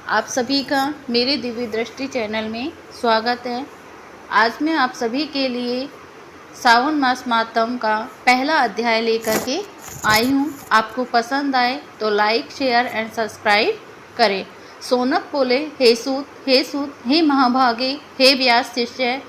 आप सभी का मेरे दिव्य दृष्टि चैनल में स्वागत है। आज मैं आप सभी के लिए सावन मास मातम का पहला अध्याय लेकर के आई हूँ। आपको पसंद आए तो लाइक, शेयर एंड सब्सक्राइब करें। सोनक बोले, हे सूत, हे महाभागे, हे व्यास शिष्य,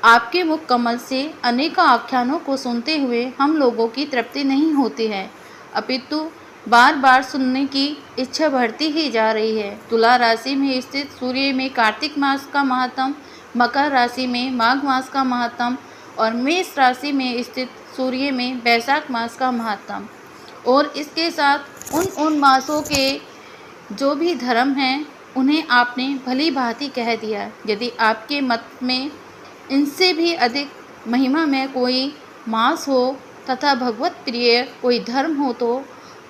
आपके मुख कमल से अनेकों आख्यानों को सुनते हुए हम लोगों की तृप्ति नहीं होती है, अपितु बार बार सुनने की इच्छा बढ़ती ही जा रही है। तुला राशि में स्थित सूर्य में कार्तिक मास का महात्म, मकर राशि में माघ मास का महात्म और मेष राशि में स्थित सूर्य में बैसाख मास का महात्म, और इसके साथ उन मासों के जो भी धर्म हैं उन्हें आपने भली भांति कह दिया। यदि आपके मत में इनसे भी अधिक महिमा में कोई मास हो तथा भगवत प्रिय कोई धर्म हो तो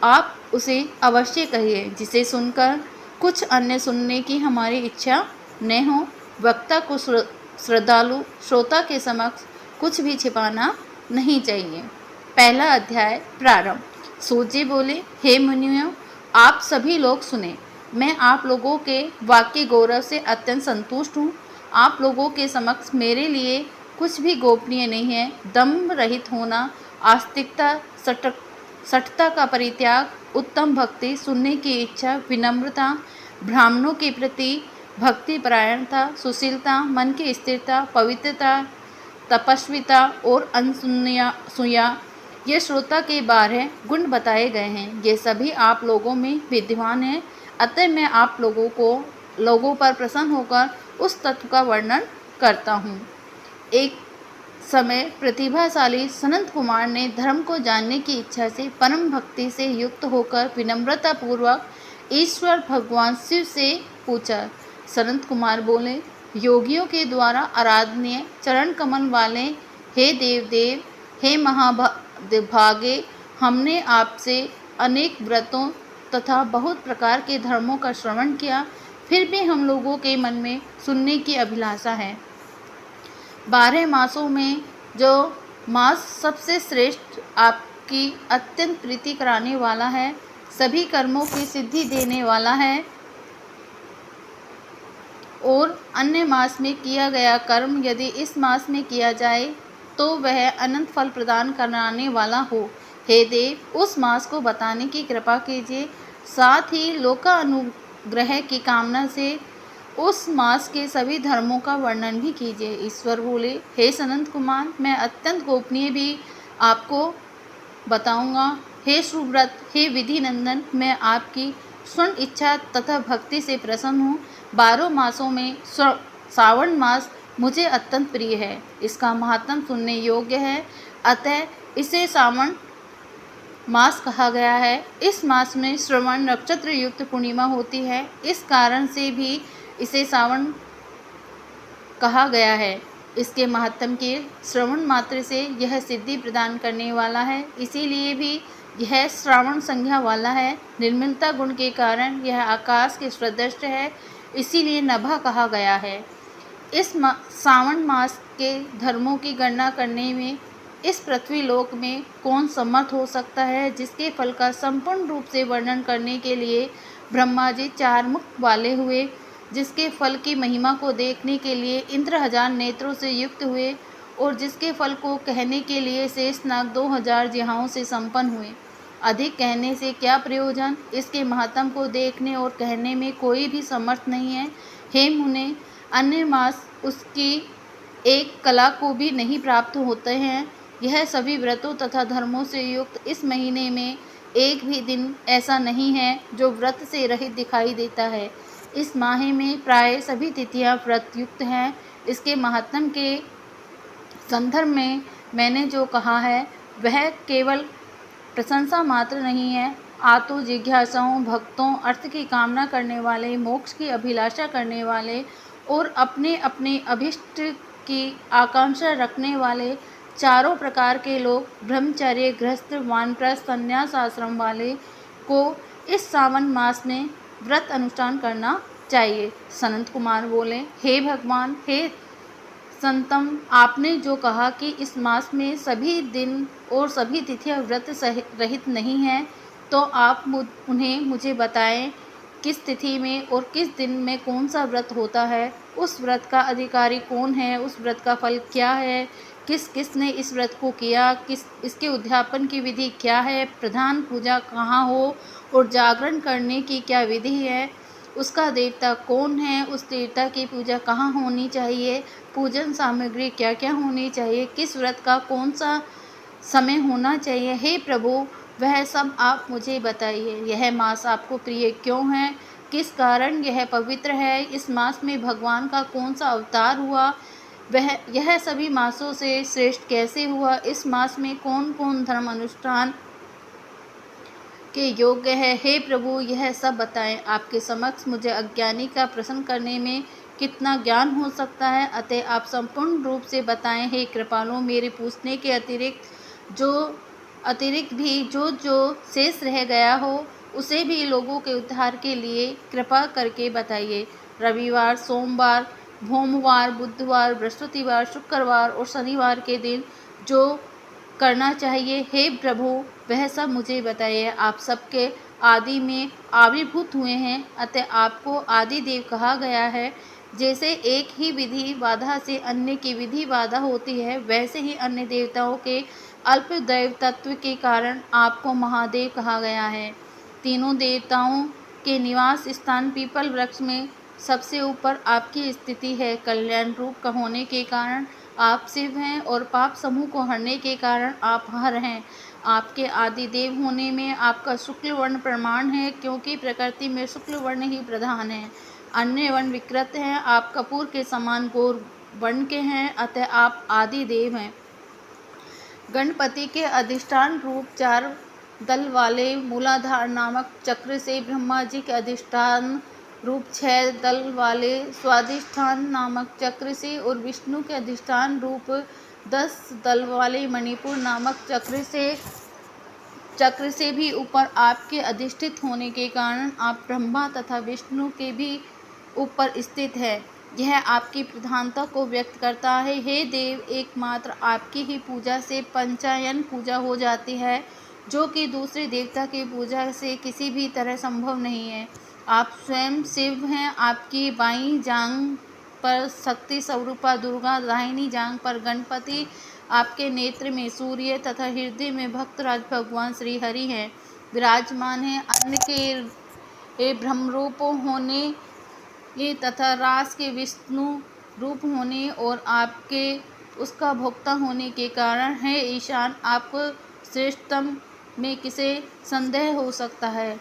आप उसे अवश्य कहिए, जिसे सुनकर कुछ अन्य सुनने की हमारी इच्छा न हो। वक्ता को श्रद्धालु श्रोता के समक्ष कुछ भी छिपाना नहीं चाहिए। पहला अध्याय प्रारंभ। सूत जी बोले, हे मुनियों, आप सभी लोग सुने। मैं आप लोगों के वाक्य गौरव से अत्यंत संतुष्ट हूँ। आप लोगों के समक्ष मेरे लिए कुछ भी गोपनीय नहीं है। दम्भ रहित होना, आस्तिकता, सठता का परित्याग, उत्तम भक्ति, सुनने की इच्छा, विनम्रता, ब्राह्मणों के प्रति भक्ति परायणता, सुशीलता, मन की स्थिरता, पवित्रता, तपस्विता और अनसूया, ये श्रोता के 12 गुण बताए गए हैं। ये सभी आप लोगों में विद्यमान हैं। अतः मैं आप लोगों पर प्रसन्न होकर उस तत्व का वर्णन करता हूँ। एक समय प्रतिभाशाली सनत कुमार ने धर्म को जानने की इच्छा से परम भक्ति से युक्त होकर विनम्रता पूर्वक ईश्वर भगवान शिव से पूछा। सनत कुमार बोले, योगियों के द्वारा आराधनीय चरण कमल वाले हे देव, हे महाभागे, हमने आपसे अनेक व्रतों तथा बहुत प्रकार के धर्मों का श्रवण किया, फिर भी हम लोगों के मन में सुनने की अभिलाषा है। 12 मासों में जो मास सबसे श्रेष्ठ, आपकी अत्यंत प्रीति कराने वाला है, सभी कर्मों की सिद्धि देने वाला है, और अन्य मास में किया गया कर्म यदि इस मास में किया जाए तो वह अनंत फल प्रदान कराने वाला हो। हे देव, उस मास को बताने की कृपा कीजिए, साथ ही लोकानुग्रह की कामना से उस मास के सभी धर्मों का वर्णन भी कीजिए। ईश्वर बोले, हे सनत कुमार, मैं अत्यंत गोपनीय भी आपको बताऊंगा। हे सुव्रत, हे विधि नंदन, मैं आपकी स्वर्ण इच्छा तथा भक्ति से प्रसन्न हूँ। 12 मासों में सावन मास मुझे अत्यंत प्रिय है। इसका महात्म सुनने योग्य है, अतः इसे सावन मास कहा गया है। इस मास में श्रवण नक्षत्र युक्त पूर्णिमा होती है, इस कारण से भी इसे सावन कहा गया है। इसके महात्म के श्रवण मात्र से यह सिद्धि प्रदान करने वाला है, इसीलिए भी यह श्रावण संज्ञा वाला है। निर्मलता गुण के कारण यह आकाश के सदृश है, इसीलिए नभा कहा गया है। इस सावन मास के धर्मों की गणना करने में इस पृथ्वी लोक में कौन समर्थ हो सकता है, जिसके फल का संपूर्ण रूप से वर्णन करने के लिए ब्रह्मा जी 4 मुख वाले हुए, जिसके फल की महिमा को देखने के लिए इंद्र 1000 नेत्रों से युक्त हुए, और जिसके फल को कहने के लिए शेषनाग 2000 जिह्वाओं से संपन्न हुए। अधिक कहने से क्या प्रयोजन, इसके महात्म को देखने और कहने में कोई भी समर्थ नहीं है। हे मुने, अन्य मास उसकी एक कला को भी नहीं प्राप्त होते हैं। यह सभी व्रतों तथा धर्मों से युक्त इस महीने में एक भी दिन ऐसा नहीं है जो व्रत से रहित दिखाई देता है। इस माह में प्राय सभी तिथियां व्रत युक्त हैं। इसके महात्म के संदर्भ में मैंने जो कहा है वह केवल प्रशंसा मात्र नहीं है। आतु जिज्ञासाओं, भक्तों, अर्थ की कामना करने वाले, मोक्ष की अभिलाषा करने वाले और अपने अपने अभिष्ट की आकांक्षा रखने वाले चारों प्रकार के लोग, ब्रह्मचर्य, गृहस्थ, वानप्रस्थ, संन्यास आश्रम वाले को इस सावन मास में व्रत अनुष्ठान करना चाहिए। सनत कुमार बोले, हे भगवान, हे संतम, आपने जो कहा कि इस मास में सभी दिन और सभी तिथियां व्रत रहित नहीं हैं, तो आप उन्हें मुझे बताएं किस तिथि में और किस दिन में कौन सा व्रत होता है, उस व्रत का अधिकारी कौन है, उस व्रत का फल क्या है, किस किस ने इस व्रत को किया, इसके उद्यापन की विधि क्या है, प्रधान पूजा कहाँ हो और जागरण करने की क्या विधि है, उसका देवता कौन है, उस देवता की पूजा कहाँ होनी चाहिए, पूजन सामग्री क्या क्या होनी चाहिए, किस व्रत का कौन सा समय होना चाहिए। हे प्रभु, वह सब आप मुझे बताइए। यह मास आपको प्रिय क्यों है, किस कारण यह पवित्र है, इस मास में भगवान का कौन सा अवतार हुआ, यह सभी मासों से श्रेष्ठ कैसे हुआ, इस मास में कौन कौन धर्म अनुष्ठान के योग्य है। हे प्रभु, यह सब बताएं। आपके समक्ष मुझे अज्ञानी का प्रश्न करने में कितना ज्ञान हो सकता है, अतः आप संपूर्ण रूप से बताएं। हे कृपालु, मेरे पूछने के अतिरिक्त भी जो शेष रह गया हो, उसे भी लोगों के उद्धार के लिए कृपा करके बताइए। रविवार, सोमवार, भोमवार, बुधवार, बृहस्पतिवार, शुक्रवार और शनिवार के दिन जो करना चाहिए, हे प्रभु, वह सब मुझे बताइए। आप सबके आदि में आविर्भूत हुए हैं, अतः आपको आदि देव कहा गया है। जैसे एक ही विधि बाधा से अन्य की विधि बाधा होती है, वैसे ही अन्य देवताओं के अल्प दैव तत्व के कारण आपको महादेव कहा गया है। तीनों देवताओं के निवास स्थान पीपल वृक्ष में सबसे ऊपर आपकी स्थिति है। कल्याण रूप का होने के कारण आप शिव हैं और पाप समूह को हरने के कारण आप हर हैं। आपके आदि देव होने में आपका शुक्ल वर्ण प्रमाण है, क्योंकि प्रकृति में शुक्ल वर्ण ही प्रधान है। अन्य वर्ण विकृत हैं। आप कपूर के समान गौर वर्ण के हैं, अतः आप आदि देव हैं। गणपति के अधिष्ठान रूप 4 दल वाले मूलाधार नामक चक्र से, ब्रह्मा जी के अधिष्ठान रूप 6 दल वाले स्वाधिष्ठान नामक चक्र से और विष्णु के अधिष्ठान रूप 10 दल वाले मणिपुर नामक चक्र से भी ऊपर आपके अधिष्ठित होने के कारण आप ब्रह्मा तथा विष्णु के भी ऊपर स्थित है। यह आपकी प्रधानता को व्यक्त करता है। हे देव, एकमात्र आपकी ही पूजा से पंचायन पूजा हो जाती है, जो कि दूसरे देवता की पूजा से किसी भी तरह संभव नहीं है। आप स्वयं शिव हैं। आपकी बाईं जांघ पर शक्ति स्वरूपा दुर्गा, दाहिनी जांघ पर गणपति, आपके नेत्र में सूर्य तथा हृदय में भक्तराज भगवान श्री हरि हैं, विराजमान हैं। अन्न के ब्रह्मरूप होने तथा रास के विष्णु रूप होने और आपके उसका भोक्ता होने के कारण है ईशान, आपको श्रेष्ठतम में किसे संदेह हो सकता है।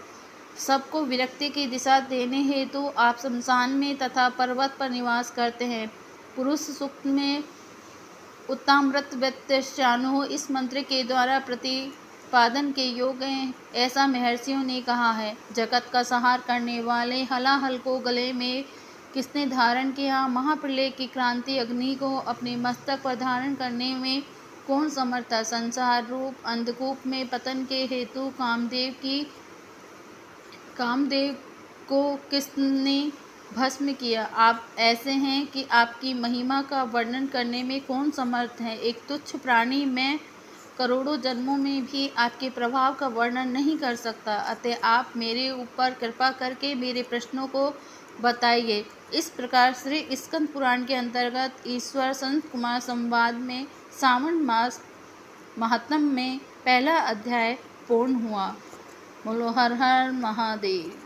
सबको विरक्ति की दिशा देने हेतु आप शमशान में तथा पर्वत पर निवास करते हैं। पुरुष सूक्त में उत्तामृत व्यत्यशानु इस मंत्र के द्वारा प्रतिपादन के योग्य हैं, ऐसा महर्षियों ने कहा है। जगत का संहार करने वाले हलाहल को गले में किसने धारण किया? महाप्रलय की क्रांति अग्नि को अपने मस्तक पर धारण करने में कौन समर्थ था? संसार रूप अंधकूप में पतन के हेतु कामदेव को किसने भस्म किया? आप ऐसे हैं कि आपकी महिमा का वर्णन करने में कौन समर्थ है? एक तुच्छ प्राणी मैं करोड़ों जन्मों में भी आपके प्रभाव का वर्णन नहीं कर सकता, अतः आप मेरे ऊपर कृपा करके मेरे प्रश्नों को बताइए। इस प्रकार श्री स्कंद पुराण के अंतर्गत ईश्वर संत कुमार संवाद में सावन मास महात्म्य में पहला अध्याय पूर्ण हुआ। बोलो हर हर महादेव।